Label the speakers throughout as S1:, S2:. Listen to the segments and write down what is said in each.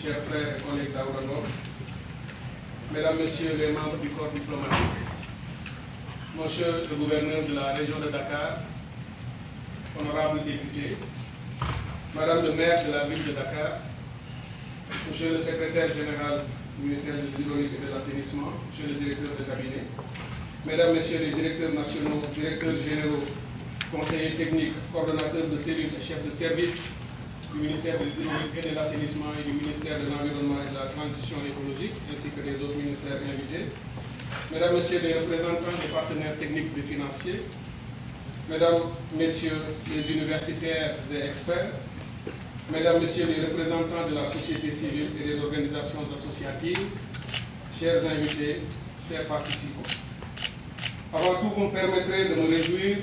S1: chers frères et collègues d'Aoudango, Mesdames, Messieurs les membres du corps diplomatique, Monsieur le gouverneur de la région de Dakar, honorables députés, Madame le maire de la ville de Dakar, Monsieur le secrétaire général du ministère de l'Hydraulique et de l'Assainissement, Monsieur le directeur de cabinet, Mesdames, Messieurs les directeurs nationaux, directeurs généraux, conseillers techniques, coordonnateurs de cellules et chefs de service du ministère de l'Hydraulique et de l'Assainissement et du ministère de l'Environnement et de la Transition écologique, ainsi que des autres ministères invités, Mesdames, Messieurs les représentants des partenaires techniques et financiers, Mesdames, Messieurs les universitaires et experts, Mesdames, Messieurs les représentants de la société civile et des organisations associatives, chers invités, chers participants. Avant tout, vous me permettrez de me réjouir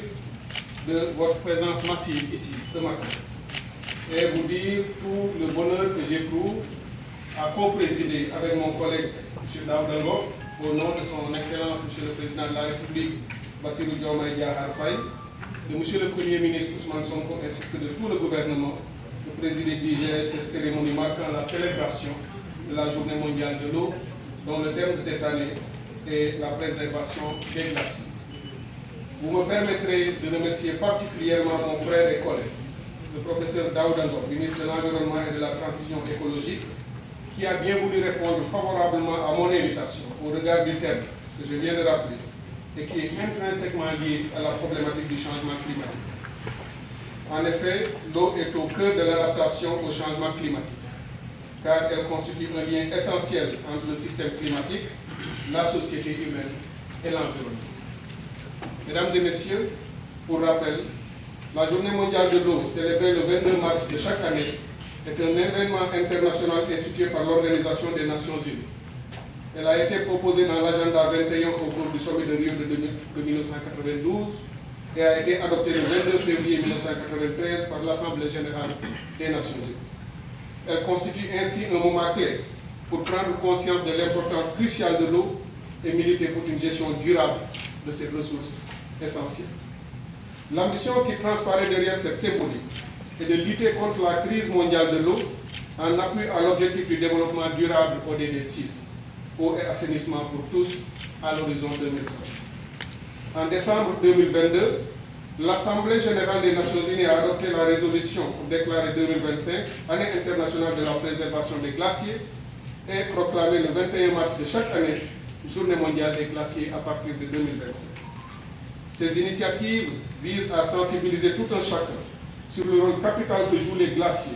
S1: de votre présence massive ici, ce matin, et vous dire tout le bonheur que j'éprouve à co-présider avec mon collègue M. Daoudango, au nom de son Excellence M. le Président de la République, Bassirou Diomaye Diakhar Faye, de M. le Premier ministre Ousmane Sonko ainsi que de tout le gouvernement, de présider d'IGE cette cérémonie marquant la célébration de la Journée mondiale de l'eau, dont le thème de cette année est la préservation des glaciers. Vous me permettrez de remercier particulièrement mon frère et collègue, le professeur Daoudango, ministre de l'Environnement et de la Transition écologique, qui a bien voulu répondre favorablement à mon invitation au regard du thème que je viens de rappeler et qui est intrinsèquement lié à la problématique du changement climatique. En effet, l'eau est au cœur de l'adaptation au changement climatique, car elle constitue un lien essentiel entre le système climatique, la société humaine et l'environnement. Mesdames et messieurs, pour rappel, la Journée mondiale de l'eau, célébrée le 22 mars de chaque année, est un événement international institué par l'Organisation des Nations Unies. Elle a été proposée dans l'agenda 21 au cours du sommet de Rio de 1992 et a été adoptée le 22 février 1993 par l'Assemblée générale des Nations Unies. Elle constitue ainsi un moment clé pour prendre conscience de l'importance cruciale de l'eau et militer pour une gestion durable de ces ressources essentielles. L'ambition qui transparaît derrière cette symbolique est de lutter contre la crise mondiale de l'eau en appui à l'objectif du développement durable ODD 6, eau et assainissement pour tous, à l'horizon 2030. En décembre 2022, l'Assemblée générale des Nations Unies a adopté la résolution pour déclarer 2025 Année internationale de la préservation des glaciers et proclamé le 21 mars de chaque année Journée mondiale des glaciers à partir de 2025. Ces initiatives visent à sensibiliser tout un chacun sur le rôle capital que jouent les glaciers,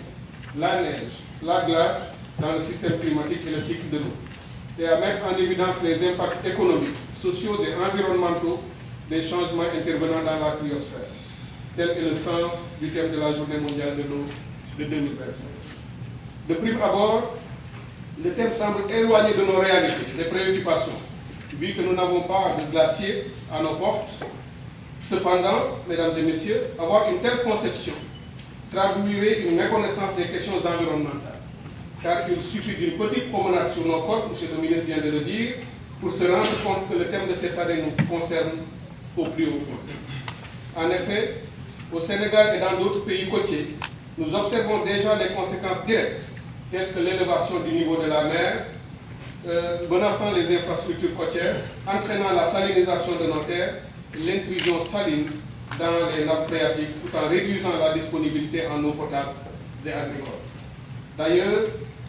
S1: la neige, la glace dans le système climatique et le cycle de l'eau, et à mettre en évidence les impacts économiques, sociaux et environnementaux des changements intervenant dans la cryosphère. Tel est le sens du thème de la Journée mondiale de l'eau de 2025. De prime abord, le thème semble éloigné de nos réalités, des préoccupations, vu que nous n'avons pas de glaciers à nos portes. Cependant, mesdames et messieurs, avoir une telle conception traduirait une méconnaissance des questions environnementales, car il suffit d'une petite promenade sur nos côtes, M. le ministre vient de le dire, pour se rendre compte que le thème de cette année nous concerne au plus haut point. En effet, au Sénégal et dans d'autres pays côtiers, nous observons déjà les conséquences directes, telles que l'élévation du niveau de la mer, menaçant les infrastructures côtières, entraînant la salinisation de nos terres, l'intrusion saline dans les nappes phréatiques, tout en réduisant la disponibilité en eau potable et agricole. D'ailleurs,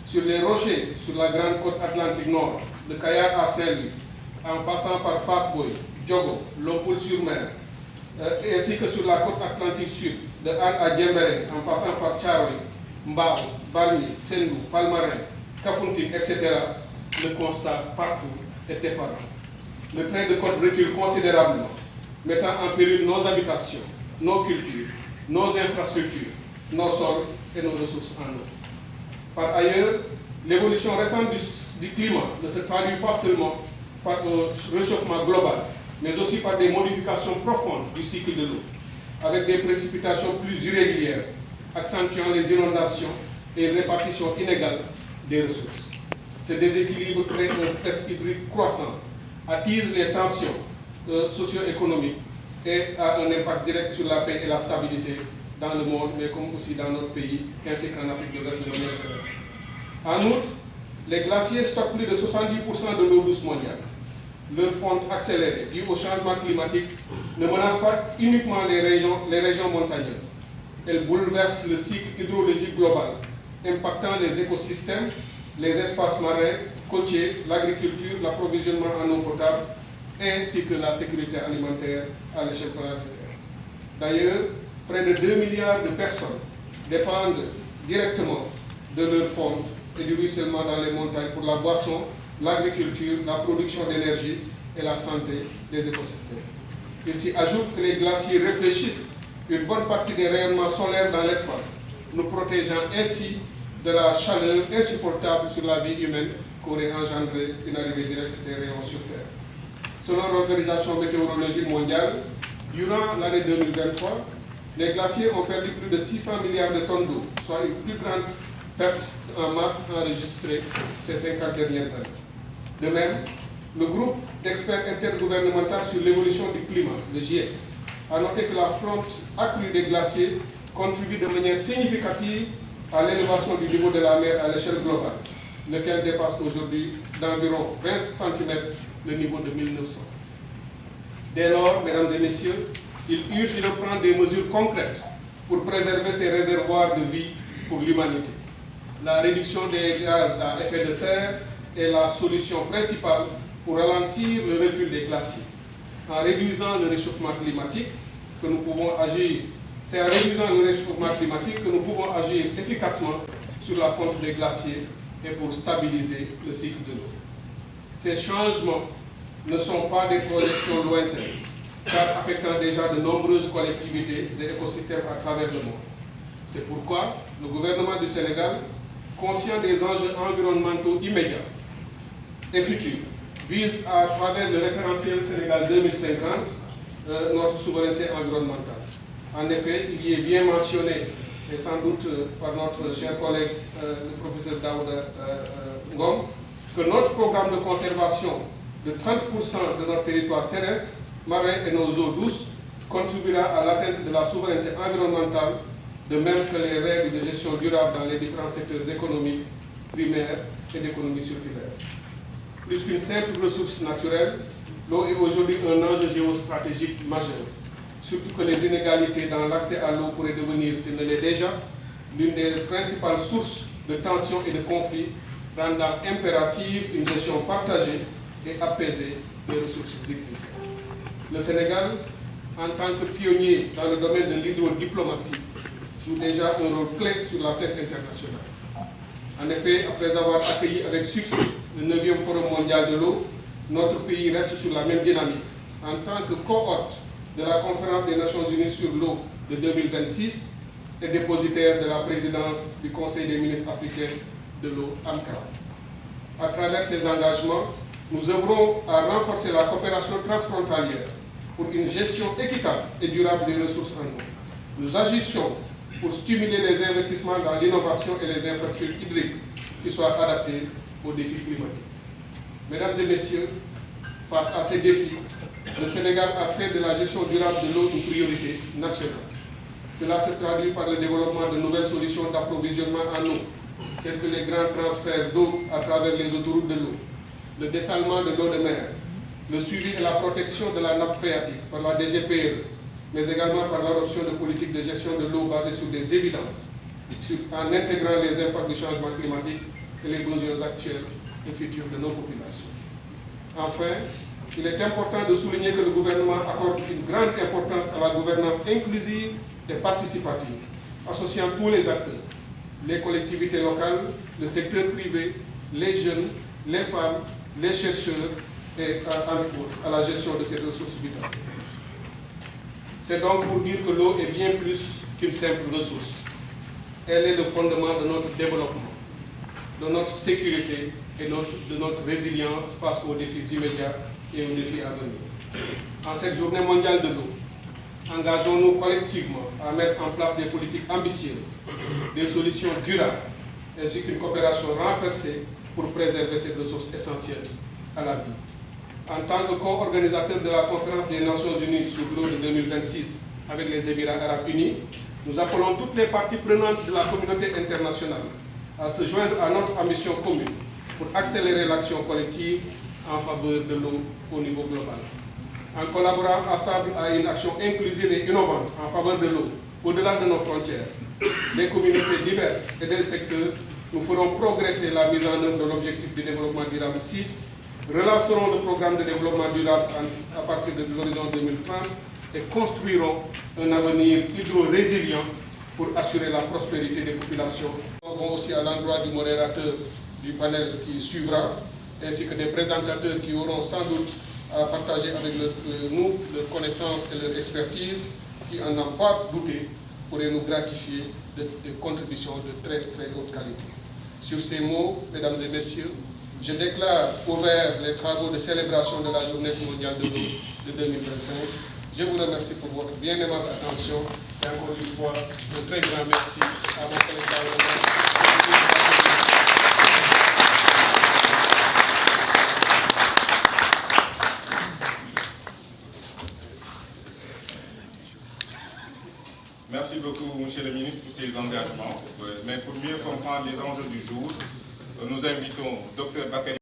S1: sur les rochers, sur la grande côte atlantique nord, de Kayar à Saint-Louis, en passant par Fass-Boye, Diogo, Lompoul-sur-Mer, ainsi que sur la côte atlantique sud, de Anne à Diembéring, en passant par Thiaroye, Mbao, Bargny, Sendou, Palmarin, Kafountine, etc., le constat partout est effarant. Le trait de côte recule considérablement, mettant en péril nos habitations, nos cultures, nos infrastructures, nos sols et nos ressources en eau. Par ailleurs, l'évolution récente du climat ne se traduit pas seulement par un réchauffement global, mais aussi par des modifications profondes du cycle de l'eau, avec des précipitations plus irrégulières, accentuant les inondations et une répartition inégale des ressources. Ce déséquilibre crée un stress hydrique croissant, attise les tensions socio-économiques et a un impact direct sur la paix et la stabilité dans le monde, mais comme aussi dans notre pays, ainsi qu'en Afrique de l'Ouest de manière générale. En outre, les glaciers stockent plus de 70% de l'eau douce mondiale. Leur fonte accélérée due au changement climatique ne menace pas uniquement les régions montagneuses. Elle bouleverse le cycle hydrologique global, impactant les écosystèmes, les espaces marins, côtiers, l'agriculture, l'approvisionnement en eau potable, ainsi que la sécurité alimentaire à l'échelle planétaire. D'ailleurs, près de 2 milliards de personnes dépendent directement de leur fonte et du ruissellement dans les montagnes pour la boisson, l'agriculture, la production d'énergie et la santé des écosystèmes. Il s'y ajoute que les glaciers réfléchissent une bonne partie des rayonnements solaires dans l'espace, nous protégeant ainsi de la chaleur insupportable sur la vie humaine qu'aurait engendré une arrivée directe des rayons sur Terre. Selon l'Organisation météorologique mondiale, durant l'année 2023, les glaciers ont perdu plus de 600 milliards de tonnes d'eau, soit une plus grande perte en masse enregistrée ces 50 dernières années. De même, le groupe d'experts intergouvernemental sur l'évolution du climat, le GIEC, a noté que la fonte accrue des glaciers contribue de manière significative à l'élévation du niveau de la mer à l'échelle globale, lequel dépasse aujourd'hui d'environ 20 cm le niveau de 1900. Dès lors, mesdames et messieurs, il urge de prendre des mesures concrètes pour préserver ces réservoirs de vie pour l'humanité. La réduction des gaz à effet de serre est la solution principale pour ralentir le recul des glaciers. En réduisant le réchauffement climatique, que nous pouvons agir. C'est en réduisant le réchauffement climatique que nous pouvons agir efficacement sur la fonte des glaciers et pour stabiliser le cycle de l'eau. Ces changements ne sont pas des projections lointaines, car affectant déjà de nombreuses collectivités et écosystèmes à travers le monde. C'est pourquoi le gouvernement du Sénégal, conscient des enjeux environnementaux immédiats et futurs, vise à travers le référentiel Sénégal 2050 notre souveraineté environnementale. En effet, il y est bien mentionné, et sans doute par notre cher collègue le professeur Daouda Ngom, que notre programme de conservation de 30% de notre territoire terrestre, marin et nos eaux douces contribuera à l'atteinte de la souveraineté environnementale, de même que les règles de gestion durable dans les différents secteurs économiques, primaires et d'économie circulaire. Plus qu'une simple ressource naturelle, l'eau est aujourd'hui un enjeu géostratégique majeur, surtout que les inégalités dans l'accès à l'eau pourraient devenir, s'il ne l'est déjà, l'une des principales sources de tensions et de conflits, rendant impérative une gestion partagée et apaisée des ressources hydriques. Le Sénégal, en tant que pionnier dans le domaine de l'hydrodiplomatie, joue déjà un rôle clé sur la scène internationale. En effet, après avoir accueilli avec succès le 9e Forum mondial de l'eau, notre pays reste sur la même dynamique. En tant que co-hôte de la Conférence des Nations Unies sur l'eau de 2026 et dépositaire de la présidence du Conseil des ministres africains de l'eau, AMCAR. À travers ces engagements, nous œuvrons à renforcer la coopération transfrontalière pour une gestion équitable et durable des ressources en eau. Nous agissons pour stimuler les investissements dans l'innovation et les infrastructures hydriques qui soient adaptées aux défis climatiques. Mesdames et messieurs, face à ces défis, le Sénégal a fait de la gestion durable de l'eau une priorité nationale. Cela se traduit par le développement de nouvelles solutions d'approvisionnement en eau, tels que les grands transferts d'eau à travers les autoroutes de l'eau, le dessalement de l'eau de mer, le suivi et la protection de la nappe phréatique par la DGPRE, mais également par l'adoption de politiques de gestion de l'eau basées sur des évidences, en intégrant les impacts du changement climatique et les besoins actuels et futurs de nos populations. Enfin, il est important de souligner que le gouvernement accorde une grande importance à la gouvernance inclusive et participative, associant tous les acteurs, les collectivités locales, le secteur privé, les jeunes, les femmes, les chercheurs et, entre autres, à la gestion de ces ressources vitales. C'est donc pour dire que l'eau est bien plus qu'une simple ressource. Elle est le fondement de notre développement, de notre sécurité et de notre résilience face aux défis immédiats et aux défis à venir. En cette journée mondiale de l'eau, engageons-nous collectivement à mettre en place des politiques ambitieuses, des solutions durables, ainsi qu'une coopération renforcée pour préserver ces ressources essentielles à la vie. En tant que co-organisateur de la conférence des Nations Unies sur l'eau de 2026 avec les Émirats arabes unis, nous appelons toutes les parties prenantes de la communauté internationale à se joindre à notre ambition commune pour accélérer l'action collective en faveur de l'eau au niveau global. En collaborant ensemble à une action inclusive et innovante en faveur de l'eau, au-delà de nos frontières, des communautés diverses et des secteurs, nous ferons progresser la mise en œuvre de l'objectif de développement durable 6, relancerons le programme de développement durable à partir de l'horizon 2030 et construirons un avenir hydro-résilient pour assurer la prospérité des populations. Nous vont aussi à l'endroit du modérateur du panel qui suivra, ainsi que des présentateurs qui auront sans doute à partager avec nous leurs connaissances et leur expertise, qui, en n'en pas douté, pourraient nous gratifier de contributions de très très haute qualité. Sur ces mots, mesdames et messieurs, je déclare ouverts les travaux de célébration de la Journée mondiale de l'eau de 2025. Je vous remercie pour votre bien aimable attention et encore une fois, un très grand merci à mon collègue parlementaire.
S2: Merci beaucoup, Monsieur le ministre, pour ces engagements. Mais pour mieux comprendre les enjeux du jour, nous invitons Dr Bakary